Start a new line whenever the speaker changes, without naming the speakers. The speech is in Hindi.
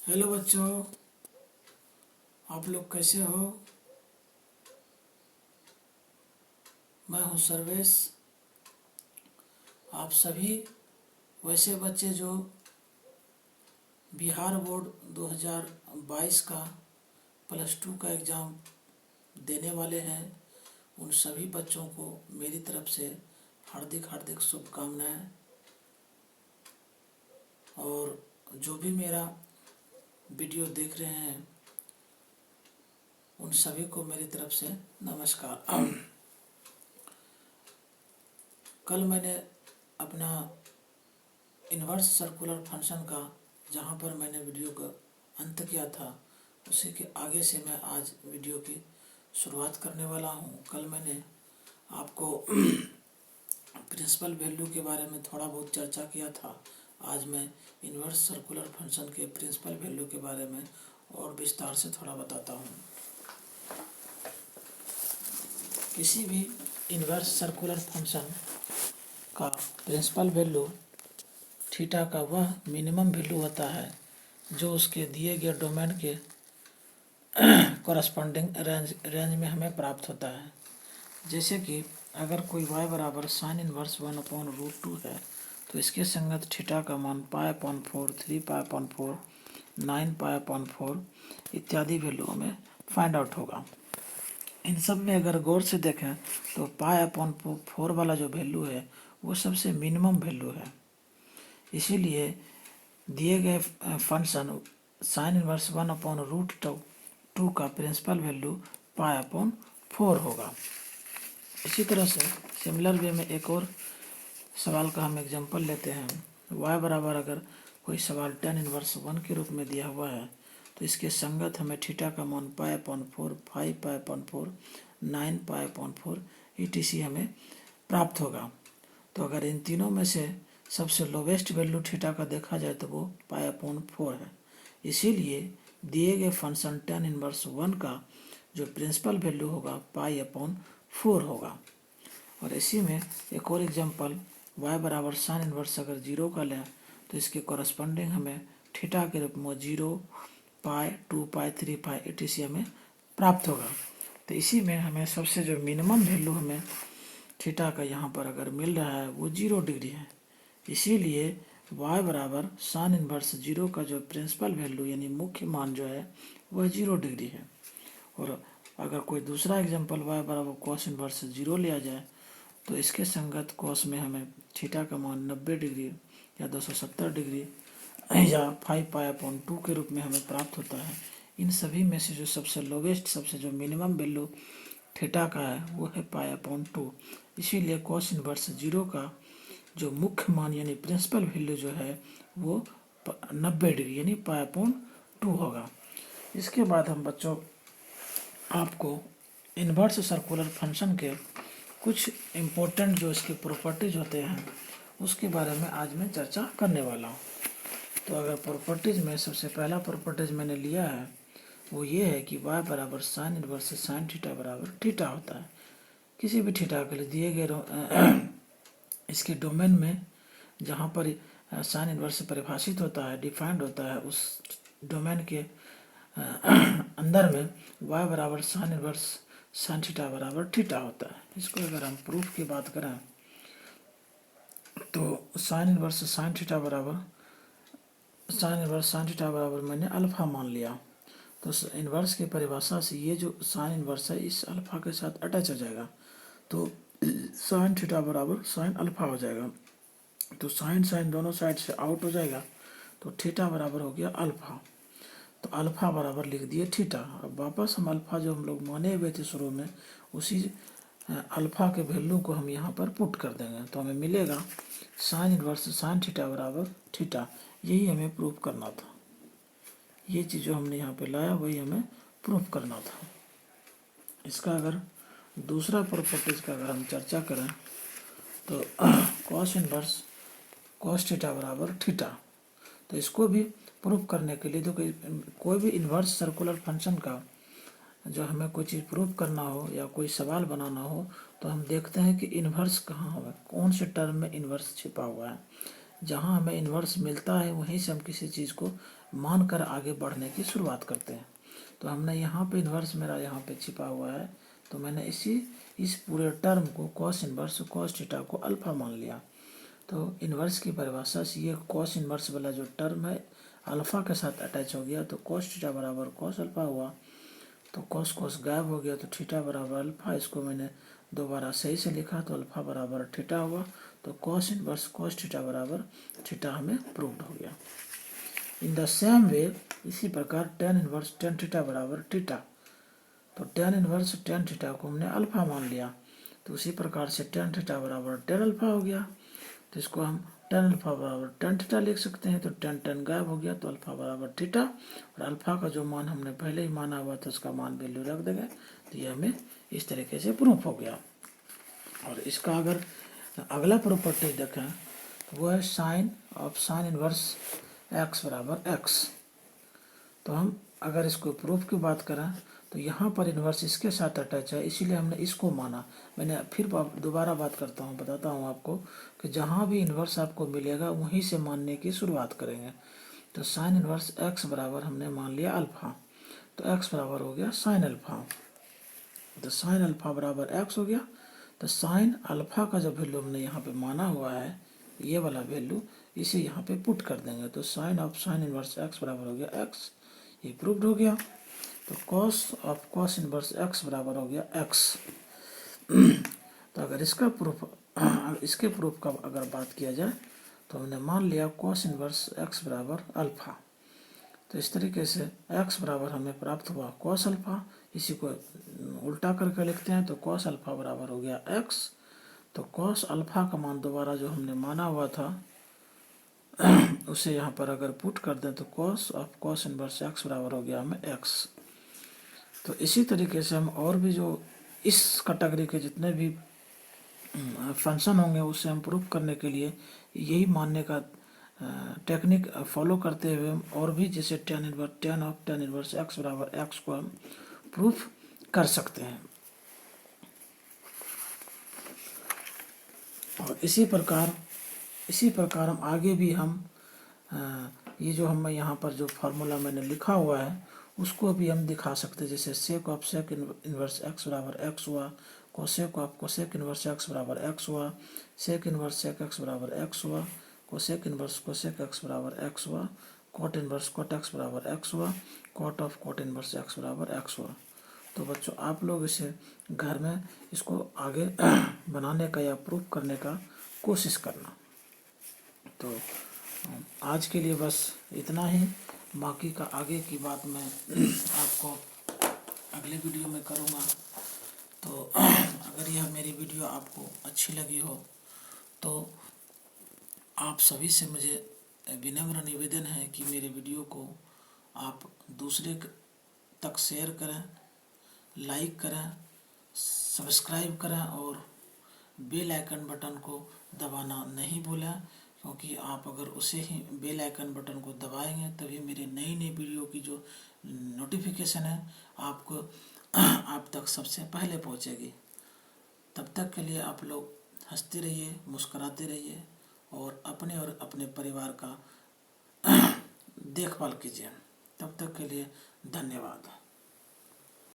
हेलो बच्चों, आप लोग कैसे हो। मैं हूं सर्वेश। आप सभी वैसे बच्चे जो बिहार बोर्ड 2022 का +2 का एग्ज़ाम देने वाले हैं, उन सभी बच्चों को मेरी तरफ से हार्दिक हार्दिक शुभकामनाएं। और जो भी मेरा वीडियो देख रहे हैं उन सभी को मेरी तरफ से नमस्कार। कल मैंने अपना इन्वर्स सर्कुलर फंक्शन का जहाँ पर मैंने वीडियो का अंत किया था, उसी के आगे से मैं आज वीडियो की शुरुआत करने वाला हूँ। कल मैंने आपको प्रिंसिपल वैल्यू के बारे में थोड़ा बहुत चर्चा किया था। आज मैं इन्वर्स सर्कुलर फंक्शन के प्रिंसिपल वैल्यू के बारे में और विस्तार से थोड़ा बताता हूँ। किसी भी इन्वर्स सर्कुलर फंक्शन का प्रिंसिपल वैल्यू थीटा का वह मिनिमम वैल्यू होता है जो उसके दिए गए डोमेन के कॉरस्पॉन्डिंग रेंज में हमें प्राप्त होता है। जैसे कि अगर कोई y बराबर साइन इनवर्स 1/√2 है तो इसके संगत थीटा का मान π/4, 3π/4, 9π/4 इत्यादि वैल्यू हमें फाइंड आउट होगा। इन सब में अगर गौर से देखें तो π/4 वाला जो वैल्यू है वो सबसे मिनिमम वैल्यू है। इसीलिए दिए गए फंक्शन साइन इनवर्स 1/√2 का प्रिंसिपल वैल्यू π/4 होगा। इसी तरह से सिमिलर वे में एक और सवाल का हम एग्जांपल लेते हैं। y बराबर अगर कोई सवाल tan इनवर्स 1 के रूप में दिया हुआ है तो इसके संगत हमें थीटा का मान π/4, 5π/4, 9π/4 etc हमें प्राप्त होगा। तो अगर इन तीनों में से सबसे लोवेस्ट वैल्यू थीटा का देखा जाए तो वो π/4 है। इसीलिए दिए गए फंक्शन tan इनवर्स 1 का जो प्रिंसिपल वैल्यू होगा π/4 होगा। और इसी में एक और एग्जांपल y बराबर साइन इनवर्स अगर 0 का लें तो इसके कॉरस्पॉन्डिंग हमें थीटा के रूप में 0, π, 2π, 3π etc हमें प्राप्त होगा। तो इसी में हमें सबसे जो मिनिमम वैल्यू हमें थीटा का यहाँ पर अगर मिल रहा है वो 0 डिग्री है। इसीलिए y बराबर साइन इनवर्स 0 का जो प्रिंसिपल वैल्यू यानी मुख्य मान जो है वह 0 डिग्री है। और अगर कोई दूसरा एग्जांपल y बराबर कॉस इनवर्स 0 लिया जाए तो इसके संगत कॉस में हमें थीटा का मान 90 डिग्री या 270 डिग्री या 5π/2 के रूप में हमें प्राप्त होता है। इन सभी में से जो सबसे लोवेस्ट सबसे जो मिनिमम वैल्यू थीटा का है वो है π/2। इसीलिए कॉस इनवर्स 0 का जो मुख्य मान यानी प्रिंसिपल वैल्यू जो है वो 90 डिग्री यानी π/2 होगा। इसके बाद हम बच्चों आपको इन्वर्स सर्कुलर फंक्शन के कुछ इम्पोर्टेंट जो इसके प्रॉपर्टीज होते हैं उसके बारे में आज मैं चर्चा करने वाला हूँ। तो अगर प्रॉपर्टीज में सबसे पहला प्रॉपर्टीज मैंने लिया है वो ये है कि y बराबर साइन इनवर्स साइन थीटा बराबर थीटा होता है। किसी भी थीटा के लिए दिए गए इसके डोमेन में जहाँ पर साइन इनवर्स परिभाषित होता है, डिफाइंड होता है, उस डोमेन के अंदर में y बराबर साइन इनवर्स साइन थीटा बराबर थीटा होता है। इसको अगर हम प्रूफ की बात करें तो साइन इनवर्स साइन थीटा बराबर साइन थीटा बराबर मैंने अल्फा मान लिया तो इन्वर्स की परिभाषा से ये जो साइन इन्वर्स है इस अल्फा के साथ अटैच हो जाएगा तो साइन थीटा बराबर साइन अल्फा हो जाएगा। तो साइन साइन दोनों साइड से आउट हो जाएगा तो थीटा बराबर हो गया अल्फा। तो अल्फा बराबर लिख दिए थीटा। अब वापस हम अल्फा जो हम लोग माने हुए थे शुरू में उसी अल्फा के वैल्यू को हम यहाँ पर पुट कर देंगे तो हमें मिलेगा साइन इनवर्स साइन थीटा बराबर थीटा। यही हमें प्रूफ करना था। ये चीज़ जो हमने यहाँ पे लाया वही हमें प्रूफ करना था। इसका अगर दूसरा प्रॉपर्टीज का अगर हम चर्चा करें तो कॉस इनवर्स कॉस थीटा बराबर थीटा। तो इसको भी प्रूफ करने के लिए तो कोई भी इन्वर्स सर्कुलर फंक्शन का जो हमें कोई चीज़ प्रूफ करना हो या कोई सवाल बनाना हो तो हम देखते हैं कि इन्वर्स कहाँ होगा, कौन से टर्म में इन्वर्स छिपा हुआ है। जहाँ हमें इन्वर्स मिलता है वहीं से हम किसी चीज़ को मानकर आगे बढ़ने की शुरुआत करते हैं। तो हमने यहाँ पे इन्वर्स मेरा यहाँ पे छिपा हुआ है, तो मैंने इस पूरे टर्म को कॉस इन्वर्स कॉस थीटा को अल्फा मान लिया। तो इन्वर्स की परिभाषा से ये कॉस इन्वर्स वाला जो टर्म है अल्फा के साथ अटैच हो गया, तो कॉस थीटा बराबर कॉस अल्फा हुआ। तो कॉस कॉस गायब हो गया, तो थीटा बराबर अल्फा। इसको मैंने दोबारा सही से लिखा तो अल्फा बराबर थीटा हुआ। तो कॉस इनवर्स कॉस थीटा बराबर थीटा हमें प्रूव्ड हो गया। इन द सेम वे, इसी प्रकार टेन इनवर्स टेन थीटा बराबर थीटा, तो टेन इनवर्स टेन थीटा को हमने अल्फा मान लिया, तो उसी प्रकार से टेन थीटा बराबर टेन अल्फा हो गया। तो इसको हम टेन अल्फा बराबर टेन थीटा लिख सकते हैं। तो टेन टेन गायब हो गया, तो अल्फा बराबर थीटा, और अल्फा का जो मान हमने पहले ही माना हुआ था उसका मान वैल्यू रख देंगे। तो ये हमें इस तरीके से प्रूफ हो गया। और इसका अगर अगला प्रॉपर्टी देखें तो वो है sine of sine inverse x बराबर एक्स। तो हम अगर इसको प्रूफ की बात करें तो यहाँ पर इन्वर्स इसके साथ अटैच है, इसीलिए हमने इसको माना। मैंने फिर दोबारा बात करता हूँ, बताता हूँ आपको कि जहाँ भी इन्वर्स आपको मिलेगा वहीं से मानने की शुरुआत करेंगे। तो साइन इन्वर्स एक्स बराबर हमने मान लिया अल्फा, तो एक्स बराबर हो गया साइन अल्फा। तो साइन अल्फा बराबर एक्स हो गया। तो साइन अल्फा का जो वैल्यू हमने यहाँ पे माना हुआ है, ये वाला वैल्यू, इसे यहाँ पे पुट कर देंगे। तो sine of sine inverse x बराबर हो गया एक्स, ये प्रूव्ड हो गया। तो cos of cos inverse x बराबर हो गया एक्स। तो अगर इसके प्रूफ का अगर बात किया जाए तो हमने मान लिया कॉस इनवर्स एक्स बराबर अल्फा। तो इस तरीके से x बराबर हमें प्राप्त हुआ कॉस अल्फा। इसी को उल्टा करके लिखते हैं, तो कॉस अल्फा बराबर हो गया x। तो कॉस अल्फा का मान दोबारा जो हमने माना हुआ था उसे यहाँ पर अगर पुट कर दें तो cos of cos inverse x बराबर हो गया हमें x। तो इसी तरीके से हम और भी जो इस कैटेगरी के जितने भी फंक्शन होंगे उसे हम प्रूफ करने के लिए यही मानने का टेक्निक फॉलो करते हुए हम और भी जैसे ten of tan inverse x बराबर एक्स को हम प्रूफ कर सकते हैं। और इसी प्रकार हम आगे भी हम ये जो हम यहाँ पर जो फार्मूला मैंने लिखा हुआ है उसको भी हम दिखा सकते हैं। जैसे sec of sec inverse x बराबर एक्स हुआ, cosec of cosec inverse x बराबर एक्स हुआ, सेक इनवर्स सेक एक्स बराबर एक्स हुआ, कोसेक इनवर्स कोसेक एक्स बराबर एक्स हुआ, कॉट इनवर्स कॉट एक्स बराबर एक्स हुआ, cot of cot inverse x बराबर एक्स हुआ। तो बच्चों आप लोग इसे घर में इसको आगे बनाने का या प्रूफ करने का कोशिश करना। तो आज के लिए बस इतना ही, बाकी का आगे की बात मैं आपको अगले वीडियो में करूँगा। तो अगर यह मेरी वीडियो आपको अच्छी लगी हो तो आप सभी से मुझे विनम्र निवेदन है कि मेरे वीडियो को आप दूसरे तक शेयर करें, लाइक करें, सब्सक्राइब करें और बेल आइकन बटन को दबाना नहीं भूलें, क्योंकि आप अगर उसे ही बेल आइकन बटन को दबाएंगे तभी मेरे नई नई वीडियो की जो नोटिफिकेशन है आपको आप तक सबसे पहले पहुंचेगी। तब तक के लिए आप लोग हंसते रहिए, मुस्कुराते रहिए और अपने परिवार का देखभाल कीजिए। तब तक के लिए धन्यवाद।